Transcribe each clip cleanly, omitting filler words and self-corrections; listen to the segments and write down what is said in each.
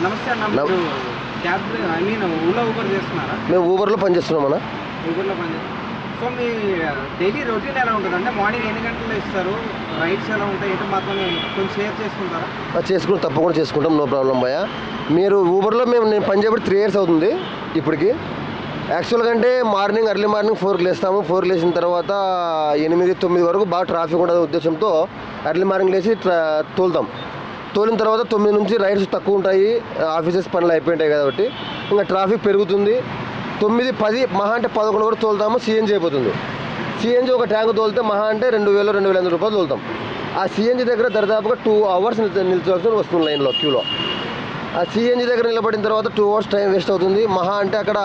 నమస్తే అన్న. మీరు క్యాబ్ ఐ మీన్ ఊబర్ చేస్తున్నారా? మేము ఊబర్లో పనిచేస్తున్నాం అన్న. ఊబర్లో పనిచేస్తాం. సో మీ డైలీ రొటీన్ ఎలా ఉంటుంది? అంటే మార్నింగ్ ఎన్ని గంటలు ఇస్తారు, రైడ్స్ ఎలా ఉంటాయి, ఏంటో మాతో కొంచెం షేర్ చేసుకుంటారా? తప్పకుండా చేసుకుంటాం, నో ప్రాబ్లం భయ్య. మీరు ఊబర్లో నేను పని చేయబడి 3 years అవుతుంది ఇప్పటికి. యాక్చువల్గా అంటే ఎర్లీ మార్నింగ్ 4కి లేస్తాము. 4కి లేచిన తర్వాత 8-9 వరకు బాగా ట్రాఫిక్ ఉండదు ఉద్దేశంతో ఎర్లీ మార్నింగ్ లేచి తోలుతాం. తోలిన తర్వాత 9 నుంచి రైడ్స్ తక్కువ ఉంటాయి, ఆఫీసెస్ పనులు అయిపోయింటాయి కాబట్టి ఇంకా ట్రాఫిక్ పెరుగుతుంది. 9, 10 మహా అంటే 11 వరకు తోలుతాము. సిఎన్జీ అయిపోతుంది. సిఎన్జీ ఒక ట్యాంక్ తోలితే మహా అంటే 2000-2500 రూపాయలు తోలుతాం. ఆ సిఎన్జీ దగ్గర దరిదాపుగా 2 hours నిల్చోవాల్సి వస్తుంది లైన్లో, క్యూలో. ఆ సిఎన్జీ దగ్గర నిలబడిన తర్వాత 2 hours టైం వేస్ట్ అవుతుంది. మహా అంటే అక్కడ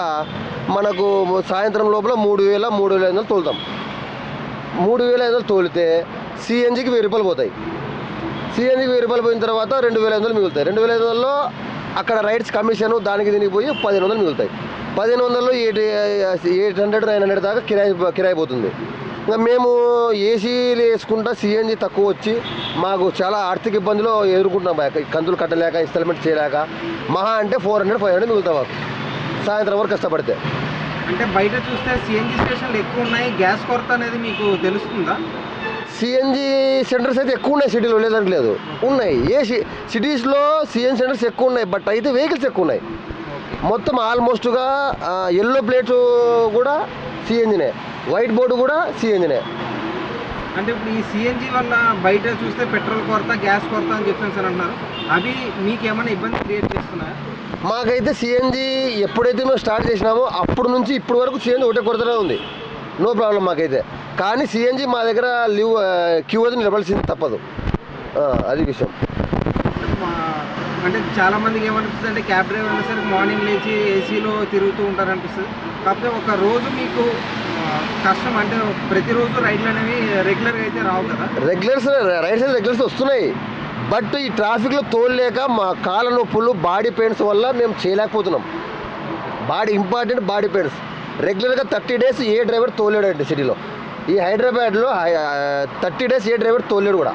మనకు సాయంత్రం లోపల 3000-3500 తోలుతాం. 3500 తోలితే సిఎన్జీకి 1000 రూపాయలు పోతాయి. సిఎన్జీకి 1000 రూపాయలు పోయిన తర్వాత 2500 మిగులుతాయి. 2500లో అక్కడ రైడ్స్ కమిషన్ దానికి దీనికి పోయి 1500 మిగులుతాయి. 1500లో 800-900 దాకా కిరాయి పోతుంది. ఇంకా మేము ఏసీలు వేసుకుంటా సిఎన్జీ తక్కువ వచ్చి మాకు చాలా ఆర్థిక ఇబ్బందులు ఎదుర్కొంటున్నాం. కంతులు కట్టలేక, ఇన్స్టాల్మెంట్ చేయలేక మహా అంటే 400-500 మిగులుతాం మాకు సాయంత్రం వరకు కష్టపడితే. అంటే బయట చూస్తే సిఎన్జీ స్టేషన్లు ఎక్కువ ఉన్నాయి, గ్యాస్ కొరత అనేది మీకు తెలుస్తుందా? సిఎన్జీ సెంటర్స్ అయితే ఎక్కువ ఉన్నాయి సిటీలో, లేదంటే లేదు, ఉన్నాయి. సిటీస్లో సిఎన్జీ సెంటర్స్ ఎక్కువ ఉన్నాయి, బట్ అయితే వెహికల్స్ ఎక్కువ ఉన్నాయి. మొత్తం ఆల్మోస్ట్గా ఎల్లో ప్లేటు కూడా సిఎన్జీనే, వైట్ బోర్డు కూడా సిఎన్జీనే. అంటే ఇప్పుడు ఈ సిఎన్జీ వల్ల బయట చూస్తే పెట్రోల్ కొరత, గ్యాస్ కొరత అని చెప్పేసి అని అంటున్నారు. అవి మీకు ఏమైనా ఇబ్బంది క్రియేట్ చేస్తున్నాయా? మాకైతే సిఎన్జీ ఎప్పుడైతే మేము స్టార్ట్ చేసినామో అప్పటి నుంచి ఇప్పటి వరకు సిఎన్జీ ఒకటే కొరతనే ఉంది, నో ప్రాబ్లం మాకైతే. కానీ సిఎన్జీ మా దగ్గర క్యూ అయితే నిలబడాల్సింది తప్పదు, అది విషయం. అంటే చాలా మందికి ఏమనిపిస్తుంది అంటే క్యాబ్ డ్రైవర్ అనేసరికి మార్నింగ్ లేచి ఏసీలో తిరుగుతూ ఉంటారు అనిపిస్తుంది. కాకపోతే ఒక రోజు మీకు కష్టం, అంటే ప్రతిరోజు రైడ్లు అనేవి రెగ్యులర్గా అయితే రావు కదా. రెగ్యులర్స్ వస్తున్నాయి, బట్ ఈ ట్రాఫిక్లో తోలలేక మా కాళ్ళ నొప్పులు, బాడీ పెయిన్స్ వల్ల మేము చేయలేకపోతున్నాం. Important body pains. రెగ్యులర్గా 30 days ఏ డ్రైవర్ తోలేడండి సిటీలో. ఈ హైదరాబాద్లో 30 days ఏ డ్రైవర్ తోలేడు కూడా.